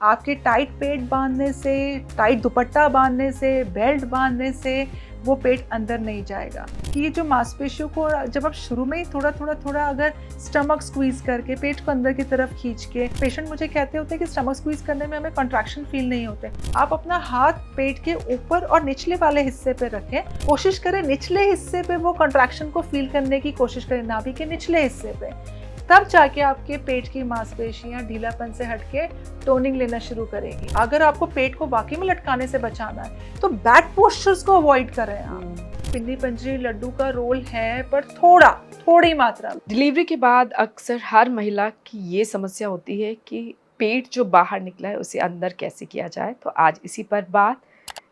आपके टाइट पेट बांधने से, टाइट दुपट्टा बांधने से, बेल्ट बांधने से वो पेट अंदर नहीं जाएगा। कि ये जो मांसपेशियों को जब आप शुरू में ही थोड़ा अगर स्टमक स्क्वीज करके पेट को अंदर की तरफ खींच के, पेशेंट मुझे कहते होते हैं कि स्टमक स्क्वीज करने में हमें कॉन्ट्रैक्शन फील नहीं होते। आप अपना हाथ पेट के ऊपर और निचले वाले हिस्से पे रखें, कोशिश करें निचले हिस्से पे वो कॉन्ट्रैक्शन को फील करने की कोशिश करें, नाभि के निचले हिस्से पे। तब जाके आपके पेट की मांसपेशियां ढीलापन से हटके टोनिंग लेना शुरू करेगी। अगर आपको पेट को वाकई में लटकाने से बचाना है तो बैक पोस्चर्स को अवॉइड करें आप। पिंडी पंजरी लड्डू का रोल है, पर थोड़ी मात्रा में। डिलीवरी के बाद अक्सर हर महिला की ये समस्या होती है कि पेट जो बाहर निकला है उसे अंदर कैसे किया जाए। तो आज इसी पर बात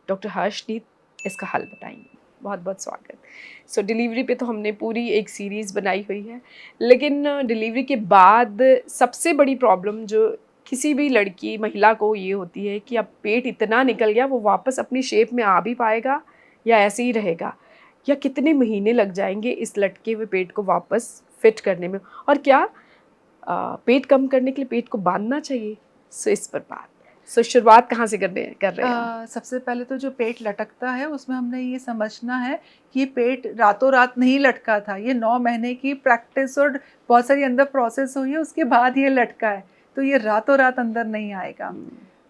डॉक्टर हर्षनीत इसका हल बताएंगे। बहुत बहुत स्वागत। डिलीवरी पे तो हमने पूरी एक सीरीज़ बनाई हुई है, लेकिन डिलीवरी के बाद सबसे बड़ी प्रॉब्लम जो किसी भी लड़की महिला को ये होती है कि अब पेट इतना निकल गया, वो वापस अपनी शेप में आ भी पाएगा या ऐसे ही रहेगा, या कितने महीने लग जाएंगे इस लटके हुए पेट को वापस फिट करने में, और क्या पेट कम करने के लिए पेट को बांधना चाहिए। इस पर बात। शुरुआत कहाँ से कर रहे हैं? सबसे पहले तो जो पेट लटकता है उसमें हमने ये समझना है कि ये पेट रातों रात नहीं लटका था। ये 9 महीने की प्रैक्टिस और बहुत सारी अंदर प्रोसेस हुई है, उसके बाद ये लटका है। तो ये रातों रात अंदर नहीं आएगा।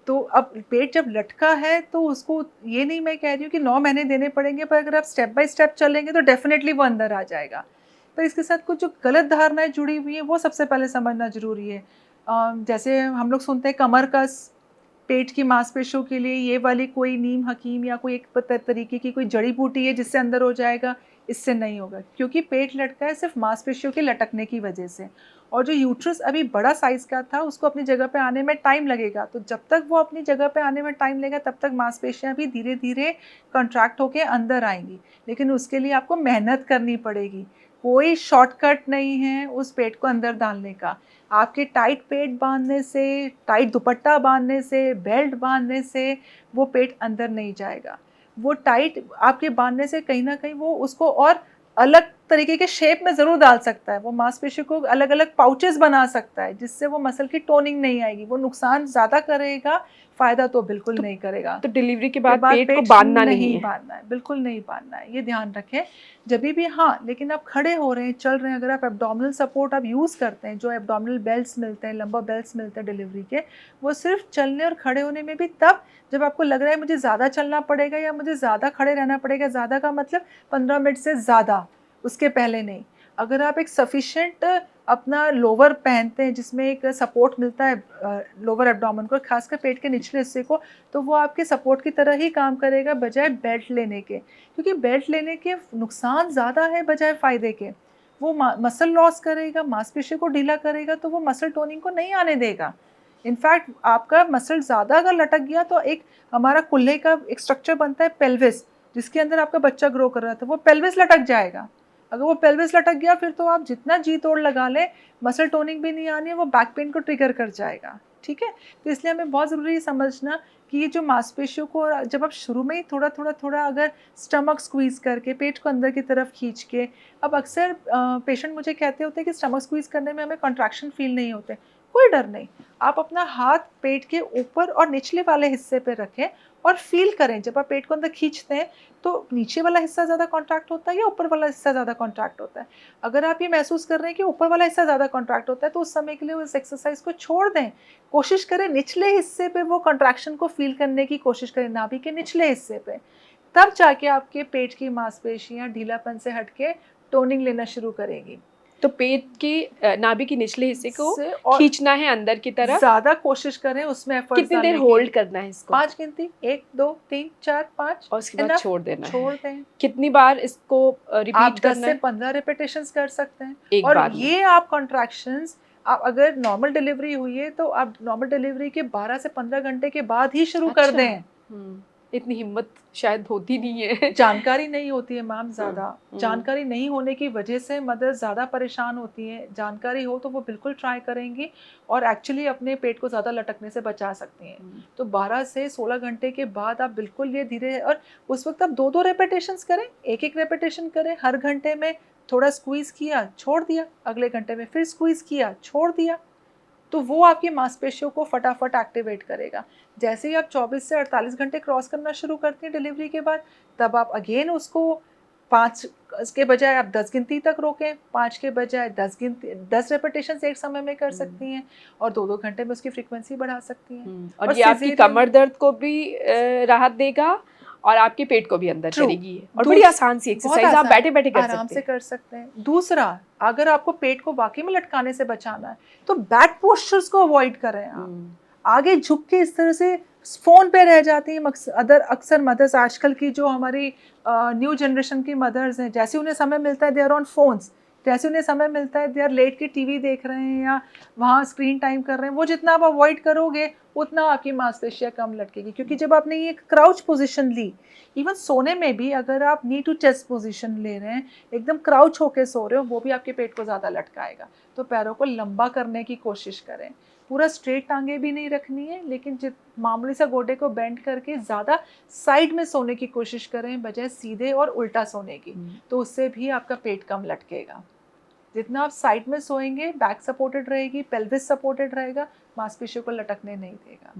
तो अब पेट जब लटका है तो उसको, ये नहीं मैं कह रही हूँ कि 9 महीने देने पड़ेंगे, पर अगर आप स्टेप बाय स्टेप चलेंगे तो डेफिनेटली वो अंदर आ जाएगा। पर इसके साथ कुछ जो गलत धारणाएं जुड़ी हुई हैं वो सबसे पहले समझना जरूरी है। जैसे हम लोग सुनते हैं कमर कस, पेट की मांसपेशियों के लिए ये वाली कोई नीम हकीम या कोई एक तरीके की कोई जड़ी बूटी है जिससे अंदर हो जाएगा, इससे नहीं होगा। क्योंकि पेट लटका है सिर्फ मांसपेशियों के लटकने की वजह से, और जो यूट्रस अभी बड़ा साइज का था उसको अपनी जगह पे आने में टाइम लगेगा। तो जब तक वो अपनी जगह पे आने में टाइम लगेगा तब तक मांसपेशियां भी धीरे धीरे कॉन्ट्रैक्ट होकर अंदर आएंगी, लेकिन उसके लिए आपको मेहनत करनी पड़ेगी। कोई शॉर्टकट नहीं है उस पेट को अंदर डालने का। आपके टाइट पेट बांधने से, टाइट दुपट्टा बांधने से, बेल्ट बांधने से वो पेट अंदर नहीं जाएगा। वो टाइट आपके बांधने से कहीं ना कहीं वो उसको और अलग तरीके के शेप में ज़रूर डाल सकता है। वो मांसपेशी को अलग अलग पाउचेस बना सकता है जिससे वो मसल की टोनिंग नहीं आएगी। वो नुकसान ज़्यादा करेगा, फ़ायदा तो बिल्कुल नहीं करेगा। तो डिलीवरी के बाद पेट को बांधना नहीं बांधना है, बिल्कुल नहीं बांधना है, ये ध्यान रखें जब भी। हाँ, लेकिन आप खड़े हो रहे हैं, चल रहे हैं, अगर आप एब्डोमिनल सपोर्ट आप यूज़ करते हैं, जो एब्डोमिनल बेल्ट्स मिलते हैं, लंबा बेल्ट्स मिलते हैं डिलीवरी के, वो सिर्फ चलने और खड़े होने में भी तब जब आपको लग रहा है मुझे ज़्यादा चलना पड़ेगा या मुझे ज़्यादा खड़े रहना पड़ेगा। ज़्यादा का मतलब 15 मिनट से ज़्यादा, उसके पहले नहीं। अगर आप एक सफिशिएंट अपना लोवर पहनते हैं जिसमें एक सपोर्ट मिलता है लोअर एब्डोमेन को, खासकर पेट के निचले हिस्से को, तो वो आपके सपोर्ट की तरह ही काम करेगा बजाय बेल्ट लेने के। क्योंकि बेल्ट लेने के नुकसान ज़्यादा है बजाय फ़ायदे के। वो मसल लॉस करेगा, मांसपेशी को ढीला करेगा, तो वो मसल टोनिंग को नहीं आने देगा। इनफैक्ट आपका मसल ज़्यादा अगर लटक गया तो एक हमारा कुल्हे का एक स्ट्रक्चर बनता है पेल्विस, जिसके अंदर आपका बच्चा ग्रो कर रहा था, वो पेल्विस लटक जाएगा। अगर वो पेल्विस लटक गया फिर तो आप जितना जी तोड़ लगा लें, मसल टोनिंग भी नहीं आनी है, वो बैक पेन को ट्रिगर कर जाएगा। ठीक है, तो इसलिए हमें बहुत ज़रूरी है समझना कि ये जो मांसपेशियों को जब आप शुरू में ही थोड़ा अगर स्टमक स्क्वीज़ करके पेट को अंदर की तरफ खींच के, अब अक्सर पेशेंट मुझे कहते होते हैं कि स्टमक स्क्वीज़ करने में हमें कॉन्ट्रैक्शन फील नहीं होते। कोई डर नहीं, आप अपना हाथ पेट के ऊपर और निचले वाले हिस्से पे रखें और फील करें। जब आप पेट को अंदर खींचते हैं तो नीचे वाला हिस्सा ज़्यादा कॉन्ट्रैक्ट होता है या ऊपर वाला हिस्सा ज़्यादा कॉन्ट्रैक्ट होता है। अगर आप ये महसूस कर रहे हैं कि ऊपर वाला हिस्सा ज़्यादा कॉन्ट्रैक्ट होता है तो उस समय के लिए उस एक्सरसाइज को छोड़ दें। कोशिश करें निचले हिस्से पे वो कॉन्ट्रैक्शन को फील करने की कोशिश करें, नाभि के निचले हिस्से पे। तब जाके आपके पेट की मांसपेशियां ढीलापन से हटके टोनिंग लेना शुरू करेंगी। तो पेट की नाभि के निचले हिस्से को खींचना है अंदर की तरफ। ज्यादा कोशिश करें उसमें एफर्ट। कितनी देर होल्ड करना है इसको? 5 गिनती, 1 2 3 4 5, और उसके बाद छोड़ देना है। छोड़ दें। कितनी बार इसको रिपीट आप 10 करना है? से 15 रिपीटेशंस कर सकते हैं। एक और बार ये आप कॉन्ट्रैक्शंस, आप अगर नॉर्मल डिलीवरी हुई है तो आप नॉर्मल डिलीवरी के 12 से 15 घंटे के बाद ही शुरू कर दें। इतनी हिम्मत शायद होती नहीं है। जानकारी नहीं होती है मैम ज़्यादा। जानकारी नहीं होने की वजह से मदर ज़्यादा परेशान होती है। जानकारी हो तो वो बिल्कुल ट्राई करेंगी और एक्चुअली अपने पेट को ज़्यादा लटकने से बचा सकती हैं। तो 12 से 16 घंटे के बाद आप बिल्कुल ये धीरे, और उस वक्त आप 2-2 रेपिटेशंस करें, एक रेपिटेशन करें। हर घंटे में थोड़ा स्क्वीज़ किया, छोड़ दिया, अगले घंटे में फिर स्क्वीज़ किया, छोड़ दिया। तो वो आपकी मांसपेशियों को फटाफट एक्टिवेट करेगा। जैसे ही आप 24 से 48 घंटे क्रॉस करना शुरू करती हैं डिलीवरी के बाद, तब आप अगेन उसको 5 के बजाय आप 10 गिनती तक रोकें, 5 के बजाय 10 रेपिटेशंस एक समय में कर सकती हैं और 2-2 घंटे में उसकी फ्रीक्वेंसी बढ़ा सकती हैं। और ये आपकी कमर दर्द को भी राहत देगा और आपके पेट को भी अंदर करेगी और बड़ी आसान सी एक्सरसाइज, आप बैठे बैठे आराम से कर सकते हैं। दूसरा, अगर आपको पेट को वाकई में लटकाने से बचाना है तो बैक पोस्चर्स को अवॉइड करें आप। आगे झुक के इस तरह से फ़ोन पे रह जाती हैं अक्सर मदर्स, आजकल की जो हमारी न्यू जनरेशन की मदर्स हैं, जैसे उन्हें समय मिलता है दे आर ऑन फोन्स, जैसे उन्हें समय मिलता है दे आर लेट के टीवी देख रहे हैं या वहाँ स्क्रीन टाइम कर रहे हैं। वो जितना आप अवॉइड करोगे उतना आपकी मांसपेशियाँ कम लटकेगी, क्योंकि जब आपने ये क्राउच पोजीशन ली, इवन सोने में भी अगर आप नी टू चेस्ट पोजीशन ले रहे हैं, एकदम क्राउच होके सो रहे हो, वो भी आपके पेट को ज़्यादा लटकाएगा। तो पैरों को लंबा करने की कोशिश करें, पूरा स्ट्रेट टांगे भी नहीं रखनी है, लेकिन मामूली सा गोडे को बेंड करके ज़्यादा साइड में सोने की कोशिश करें बजाय सीधे और उल्टा सोने की। तो उससे भी आपका पेट कम लटकेगा। जितना आप साइड में सोएंगे, बैक सपोर्टेड रहेगी, पेल्विस सपोर्टेड रहेगा, मांसपेशियों को लटकने नहीं देगा।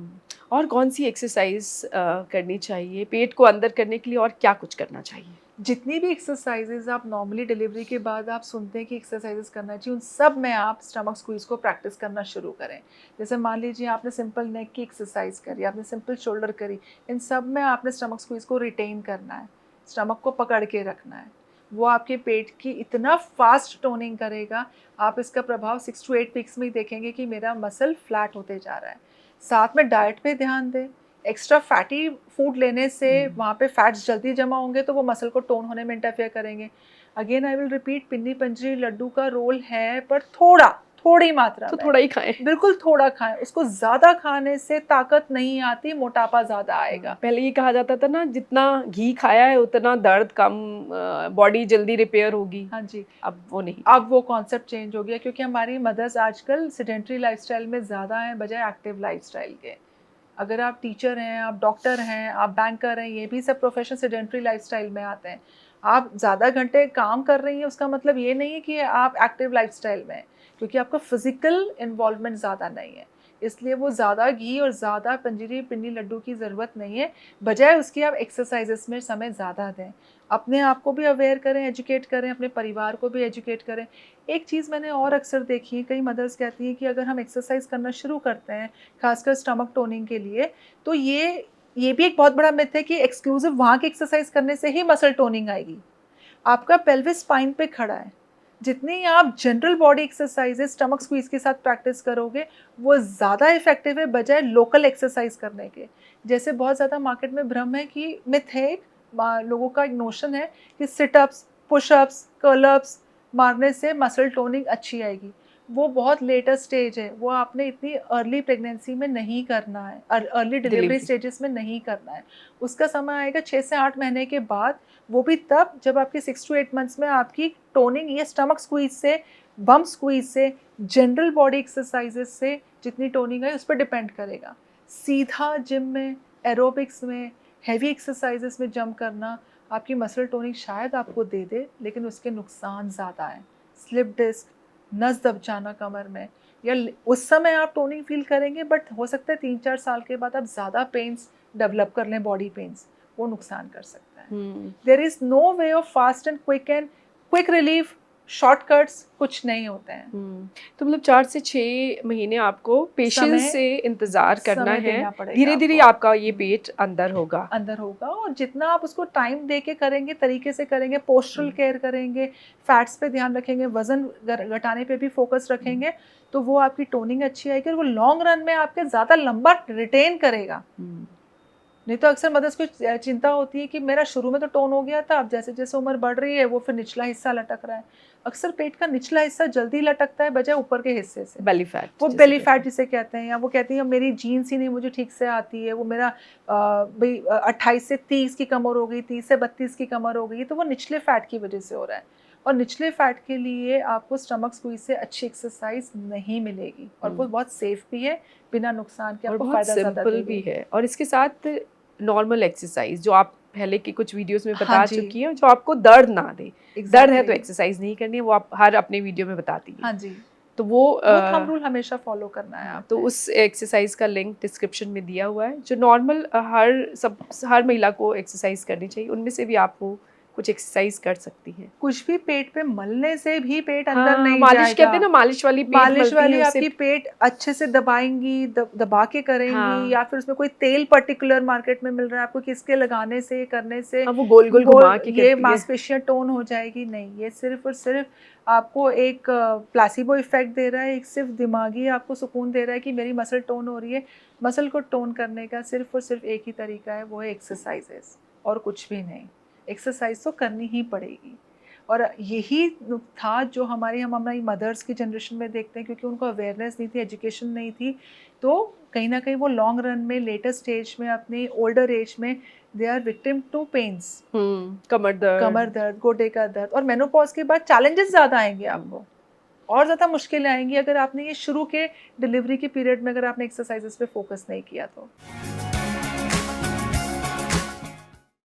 और कौन सी एक्सरसाइज करनी चाहिए पेट को अंदर करने के लिए, और क्या कुछ करना चाहिए? जितनी भी एक्सरसाइजेज आप नॉर्मली डिलीवरी के बाद आप सुनते हैं कि एक्सरसाइजेज करना चाहिए, उन सब में आप स्टमक स्क्वीज को प्रैक्टिस करना शुरू करें। जैसे मान लीजिए आपने सिंपल नेक की एक्सरसाइज करी, आपने सिंपल शोल्डर करी, इन सब में आपने स्टमक स्क्वीज को रिटेन करना है, स्टमक को पकड़ के रखना है। वो आपके पेट की इतना फास्ट टोनिंग करेगा, आप इसका प्रभाव 6 to 8 वीक्स में ही देखेंगे कि मेरा मसल फ्लैट होते जा रहा है। साथ में डाइट पे ध्यान दें। एक्स्ट्रा फैटी फूड लेने से वहाँ पे फैट्स जल्दी जमा होंगे तो वो मसल को टोन होने में इंटरफेयर करेंगे। अगेन आई विल रिपीट, पिन्नी पंजरी लड्डू का रोल है, पर थोड़ी मात्रा में, थोड़ा ही खाएं, बिल्कुल थोड़ा खाएं। उसको ज़्यादा खाने से ताकत नहीं आती, मोटापा ज़्यादा आएगा। पहले ये कहा जाता था ना, जितना घी खाया है उतना दर्द कम, बॉडी जल्दी रिपेयर होगी। हाँ जी, अब वो नहीं, अब वो कॉन्सेप्ट चेंज हो गया, क्योंकि हमारी मदर्स आजकल सेडेंट्री लाइफस्टाइल में ज़्यादा हैं बजाय एक्टिव लाइफस्टाइल के। अगर आप टीचर हैं, आप डॉक्टर हैं, आप बैंकर हैं, ये भी सब प्रोफेशन सेडेंट्री लाइफस्टाइल में आते हैं। आप ज़्यादा घंटे काम कर रही हैं, उसका मतलब ये नहीं है कि आप एक्टिव लाइफस्टाइल में हैं, क्योंकि आपका फिजिकल इन्वॉल्वमेंट ज़्यादा नहीं है। इसलिए वो ज़्यादा घी और ज़्यादा पंजीरी पिन्नी लड्डू की ज़रूरत नहीं है, बजाय उसकी आप एक्सरसाइजेस में समय ज़्यादा दें। अपने आप को भी अवेयर करें, एजुकेट करें, अपने परिवार को भी एजुकेट करें। एक चीज़ मैंने और अक्सर देखी है, कई मदर्स कहती हैं कि अगर हम एक्सरसाइज करना शुरू करते हैं, खासकर स्टमक टोनिंग के लिए, तो ये भी एक बहुत बड़ा मिथ है कि एक्सक्लूसिव वहाँ की एक्सरसाइज करने से ही मसल टोनिंग आएगी। आपका पेल्विस स्पाइन पे खड़ा है, जितनी आप general body exercises stomach squeeze के साथ प्रैक्टिस करोगे, वो ज़्यादा इफेक्टिव है बजाय लोकल एक्सरसाइज करने के। जैसे बहुत ज़्यादा मार्केट में भ्रम है कि मिथ है, लोगों का एक नोशन है कि सिटअप्स, पुशअप्स, कर्लअप्स मारने से मसल टोनिंग अच्छी आएगी। वो बहुत लेटर स्टेज है, वो आपने इतनी अर्ली प्रेगनेंसी में नहीं करना है, अर्ली डिलीवरी स्टेजेस में नहीं करना है। उसका समय आएगा 6 से 8 महीने के बाद, वो भी तब जब आपके 6 to 8 मंथ्स में आपकी टोनिंग ये स्टमक स्क्वीज से, बम स्क्वीज से, जनरल बॉडी एक्सरसाइजेस से जितनी टोनिंग है उस पर डिपेंड करेगा। सीधा जिम में, एरोबिक्स में, हैवी एक्सरसाइजेस में जंप करना आपकी मसल टोनिंग शायद आपको दे दे, लेकिन उसके नुकसान ज़्यादा हैं। स्लिप डिस्क, नस दब जाना कमर में, या उस समय आप टोनिंग फील करेंगे, बट हो सकता है 3-4 साल के बाद आप ज़्यादा पेन्स डेवलप कर लें, बॉडी पेन्स, वो नुकसान कर सकता है। There is no way of fast and quick relief, shortcuts कुछ नहीं होते हैं। तो मतलब 4 से 6 महीने आपको पेशेंस से इंतजार करना है, धीरे धीरे आपका ये पेट अंदर होगा। और जितना आप उसको टाइम दे के करेंगे, तरीके से करेंगे, पोस्चरल केयर करेंगे, फैट्स पे ध्यान रखेंगे, वजन घटाने पे भी फोकस रखेंगे, तो वो आपकी टोनिंग अच्छी आएगी और वो लॉन्ग रन में आपके ज़्यादा लंबा रिटेन करेगा। नहीं तो अक्सर मदर्स को चिंता होती है कि मेरा शुरू में तो टोन हो गया था, अब जैसे जैसे उम्र बढ़ रही है वो फिर निचला हिस्सा लटक रहा है। अक्सर पेट का निचला हिस्सा जल्दी लटकता है बजाय ऊपर के हिस्से से, बेली फैट, वो बेली फैट जिसे कहते हैं, या वो कहती है मेरी जीन्स ही नहीं मुझे ठीक से आती है, वो मेरा भाई 28 से 30 की कमर हो गई, 30 से 32 की कमर हो गई, तो वो निचले फैट की वजह से हो रहा है। और निचले फैट के लिए आपको स्टमक स्क्वीज से अच्छी एक्सरसाइज नहीं मिलेगी, और वो बहुत सेफ भी है, बिना नुकसान के, आपको फायदा ज़्यादा भी है। और इसके साथ नॉर्मल एक्सरसाइज जो आप पहले की कुछ वीडियोस में बता चुकी हैं, जो आपको दर्द ना दे। दर्द है तो एक्सरसाइज नहीं करनी है, वो आप हर अपने वीडियो में बताती हैं। हाँ जी, तो वो थंब रूल हमेशा फॉलो करना है तो आपने। उस एक्सरसाइज का लिंक डिस्क्रिप्शन में दिया हुआ है, जो नॉर्मल हर महिला को एक्सरसाइज करनी चाहिए। उनमें से भी आप वो कुछ एक्सरसाइज कर सकती हैं। कुछ भी पेट पे मलने से भी पेट अंदर नहीं मालिश कहते जाएगा। हैं ना, मालिश वाली पेट मालिश मलती वाली है उससे। आपकी पेट अच्छे से दबाएंगी, दबा के करेंगी, हाँ। या फिर उसमें कोई तेल पर्टिकुलर मार्केट में मिल रहा है आपको, किसके लगाने से करने से हाँ, वो गोल गोल घुमा के ये करती है। मांसपेशियां टोन हो जाएगी, नहीं। ये सिर्फ और सिर्फ आपको एक प्लासिबो इफेक्ट दे रहा है, एक सिर्फ दिमागी आपको सुकून दे रहा है कि मेरी मसल टोन हो रही है। मसल को टोन करने का सिर्फ और सिर्फ एक ही तरीका है, वो है एक्सरसाइजेस, और कुछ भी नहीं। एक्सरसाइज तो करनी ही पड़ेगी। और यही था जो हम हमारी मदर्स की जनरेशन में देखते हैं, क्योंकि उनको अवेयरनेस नहीं थी, एजुकेशन नहीं थी, तो कहीं ना कहीं वो लॉन्ग रन में, लेटेस्ट स्टेज में, अपनी ओल्डर एज में they are victim to pains. कमर कमर दर्द। दर्द, गोडे का दर्द, और मेनोपॉज के बाद चैलेंजेस ज़्यादा आएंगे आपको, और ज़्यादा मुश्किलें आएंगी अगर आपने ये शुरू के डिलीवरी के पीरियड में अगर आपने एक्सरसाइजेस पे फोकस नहीं किया तो।